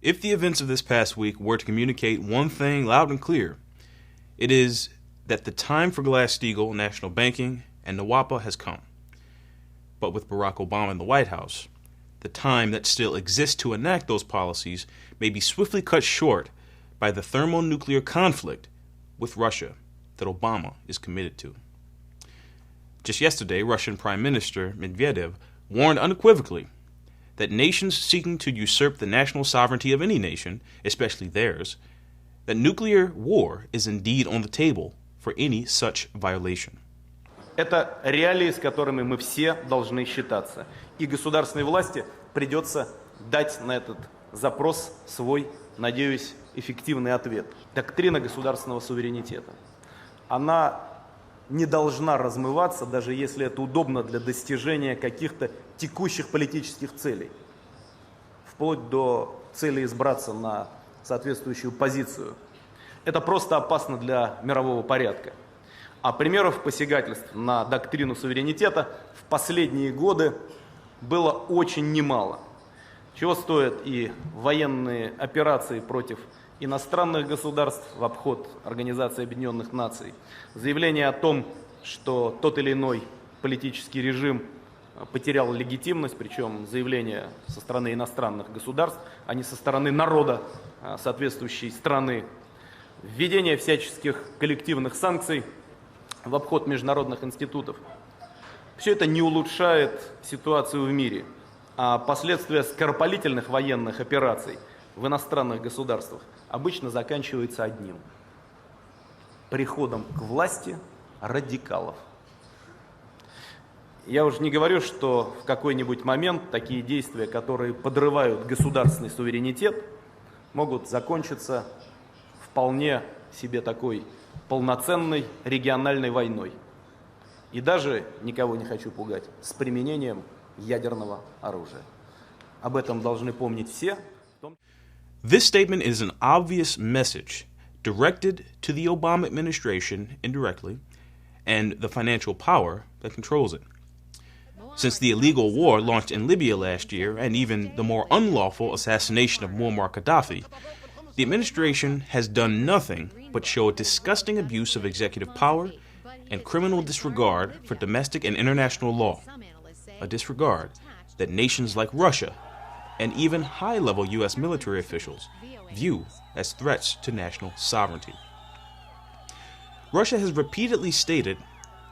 If the events of this past week were to communicate one thing loud and clear, it is that the time for Glass-Steagall national banking and NWAPA has come. But with Barack Obama in the White House, the time that still exists to enact those policies may be swiftly cut short by the thermonuclear conflict with Russia that Obama is committed to. Just yesterday, Russian Prime Minister Medvedev warned unequivocally that nations seeking to usurp the national sovereignty of any nation, especially theirs, that nuclear war is indeed on the table for any such violation. Это реалии, с которыми мы все должны считаться. И государственной власти придется дать на этот запрос свой, надеюсь, эффективный ответ. Доктрина государственного суверенитета. Она не должна размываться, даже если это удобно для достижения каких-то текущих политических целей. Вплоть до цели избраться на соответствующую позицию. Это просто опасно для мирового порядка. А примеров посягательств на доктрину суверенитета в последние годы было очень немало. Чего стоят и военные операции против иностранных государств в обход Организации Объединенных Наций, заявление о том, что тот или иной политический режим потерял легитимность, причем заявление со стороны иностранных государств, а не со стороны народа соответствующей страны, введение всяческих коллективных санкций в обход международных институтов. Все это не улучшает ситуацию в мире, а последствия скоропалительных военных операций в иностранных государствах обычно заканчиваются одним – приходом к власти радикалов. Я уже не говорю, что в какой-нибудь момент такие действия, которые подрывают государственный суверенитет, могут закончиться вполне себе такой полноценной региональной войной. И даже, никого не хочу пугать, с применением ядерного оружия. Об этом должны помнить все. This statement is an obvious message directed to the Obama administration indirectly and the financial power that controls it. Since the illegal war launched in Libya last year and even the more unlawful assassination of Muammar Gaddafi, the administration has done nothing but show a disgusting abuse of executive power and criminal disregard for domestic and international law, a disregard that nations like Russia and even high-level U.S. military officials view as threats to national sovereignty. Russia has repeatedly stated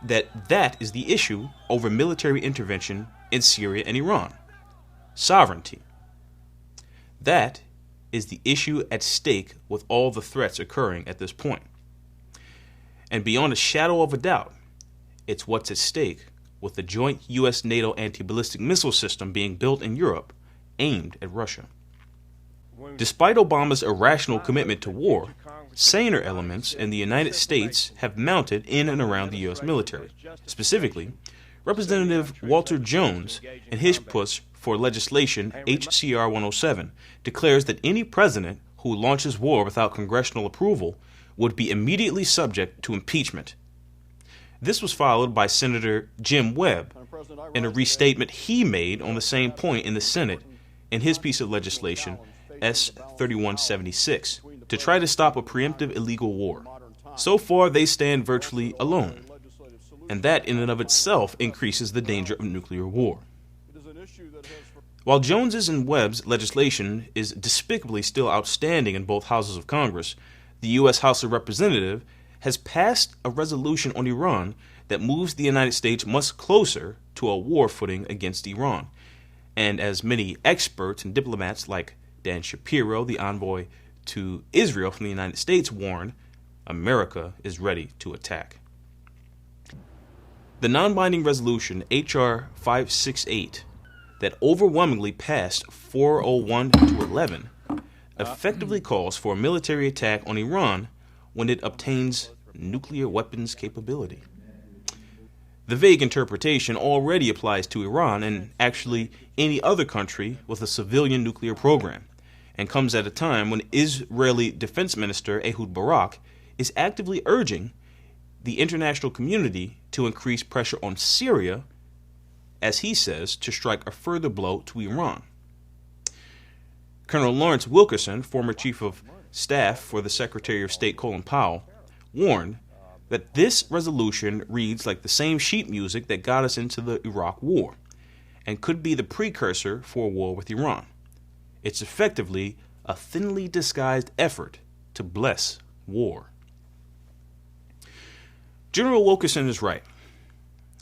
that that is the issue over military intervention in Syria and Iran. Sovereignty. That is the issue at stake with all the threats occurring at this point. And beyond a shadow of a doubt, it's what's at stake with the joint U.S.-NATO anti-ballistic missile system being built in Europe aimed at Russia. Despite Obama's irrational commitment to war, saner elements in the United States have mounted in and around the U.S. military. Specifically, Representative Walter Jones, in his push for legislation H.C.R. 107, declares that any president who launches war without congressional approval would be immediately subject to impeachment. This was followed by Senator Jim Webb in a restatement he made on the same point in the Senate in his piece of legislation S. 3176 to try to stop a preemptive illegal war. So far, they stand virtually alone, and that in and of itself increases the danger of nuclear war. While Jones's and Webb's legislation is despicably still outstanding in both houses of Congress, the U.S. House of Representatives has passed a resolution on Iran that moves the United States much closer to a war footing against Iran. And as many experts and diplomats like Dan Shapiro, the envoy to Israel from the United States, warn, America is ready to attack. The non-binding resolution H.R. 568 that overwhelmingly passed 401 to 11 effectively calls for a military attack on Iran when it obtains nuclear weapons capability. The vague interpretation already applies to Iran and actually any other country with a civilian nuclear program, and comes at a time when Israeli Defense Minister Ehud Barak is actively urging the international community to increase pressure on Syria, as he says, to strike a further blow to Iran. Colonel Lawrence Wilkerson, former chief of staff for the Secretary of State Colin Powell, warned that this resolution reads like the same sheet music that got us into the Iraq War and could be the precursor for a war with Iran. It's effectively a thinly disguised effort to bless war. General Wilkerson is right,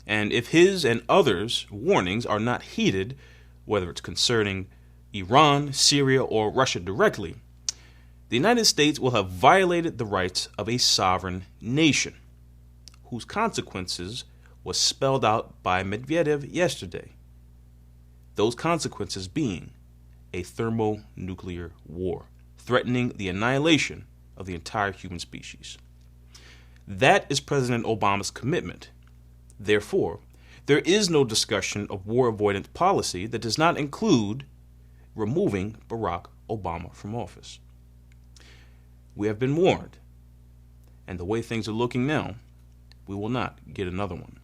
and if his and others' warnings are not heeded, whether it's concerning Iran, Syria, or Russia directly, the United States will have violated the rights of a sovereign nation, whose consequences was spelled out by Medvedev yesterday. Those consequences being a thermonuclear war, threatening the annihilation of the entire human species. That is President Obama's commitment. Therefore, there is no discussion of war avoidance policy that does not include removing Barack Obama from office. We have been warned, and the way things are looking now, we will not get another one.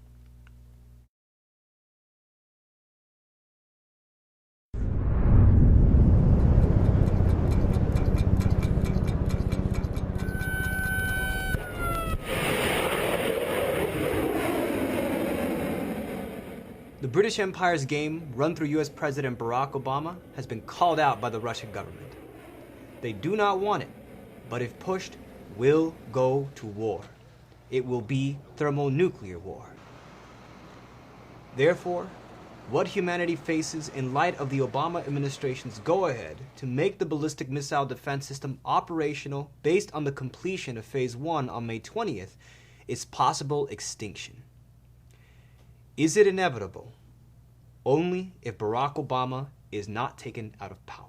The British Empire's game, run through U.S. President Barack Obama, has been called out by the Russian government. They do not want it, but if pushed, will go to war. It will be thermonuclear war. Therefore, what humanity faces in light of the Obama administration's go-ahead to make the ballistic missile defense system operational based on the completion of Phase 1 on May 20th is possible extinction. Is it inevitable? Only if Barack Obama is not taken out of power.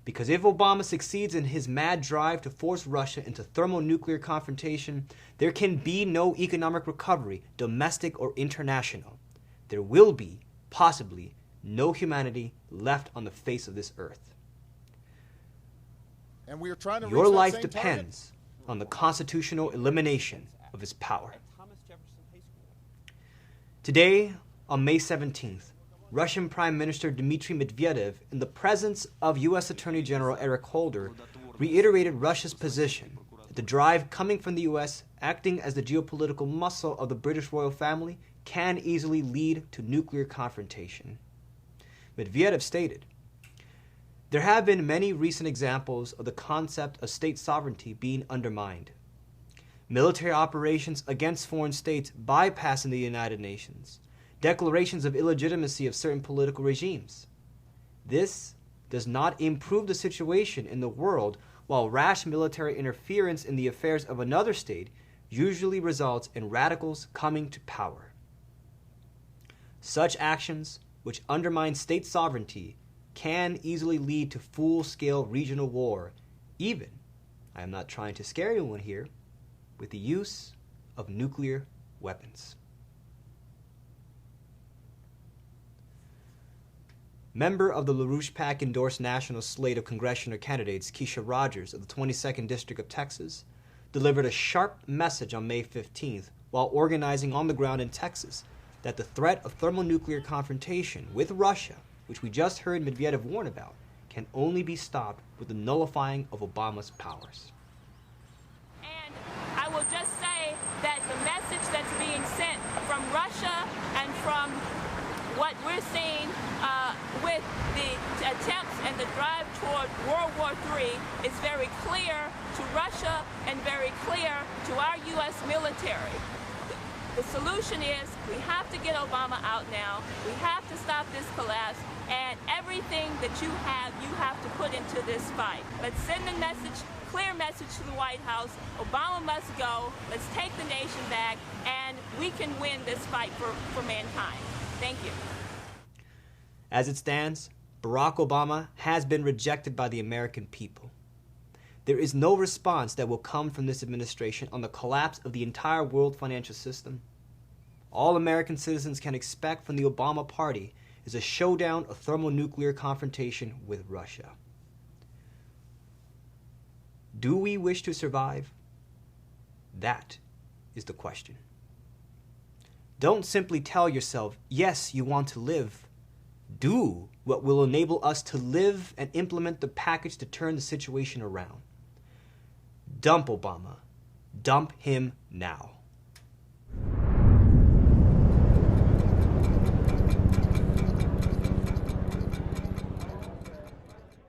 Because if Obama succeeds in his mad drive to force Russia into thermonuclear confrontation, there can be no economic recovery, domestic or international. There will be, possibly, no humanity left on the face of this earth. And we are trying to Your life depends on the constitutional elimination of his power. Today, on May 17th, Russian Prime Minister Dmitry Medvedev, in the presence of U.S. Attorney General Eric Holder, reiterated Russia's position that the drive coming from the U.S., acting as the geopolitical muscle of the British royal family, can easily lead to nuclear confrontation. Medvedev stated, "There have been many recent examples of the concept of state sovereignty being undermined. Military operations against foreign states bypassing the United Nations, declarations of illegitimacy of certain political regimes. This does not improve the situation in the world, while rash military interference in the affairs of another state usually results in radicals coming to power. Such actions, which undermine state sovereignty, can easily lead to full-scale regional war, even, I am not trying to scare anyone here, with the use of nuclear weapons." Member of the LaRouche PAC endorsed national slate of congressional candidates, Keisha Rogers of the 22nd District of Texas, delivered a sharp message on May 15th while organizing on the ground in Texas that the threat of thermonuclear confrontation with Russia, which we just heard Medvedev warn about, can only be stopped with the nullifying of Obama's powers. I will just say that the message that's being sent from Russia and from what we're seeing with the attempts and the drive toward World War III is very clear to Russia and very clear to our U.S. military. The solution is we have to get Obama out now. We have to stop this collapse. And everything that you have to put into this fight. Let's send a message, clear message to the White House. Obama must go. Let's take the nation back, and we can win this fight for mankind. Thank you. As it stands, Barack Obama has been rejected by the American people. There is no response that will come from this administration on the collapse of the entire world financial system. All American citizens can expect from the Obama party is a showdown of thermonuclear confrontation with Russia. Do we wish to survive? That is the question. Don't simply tell yourself, yes, you want to live. Do what will enable us to live and implement the package to turn the situation around. Dump Obama. Dump him now.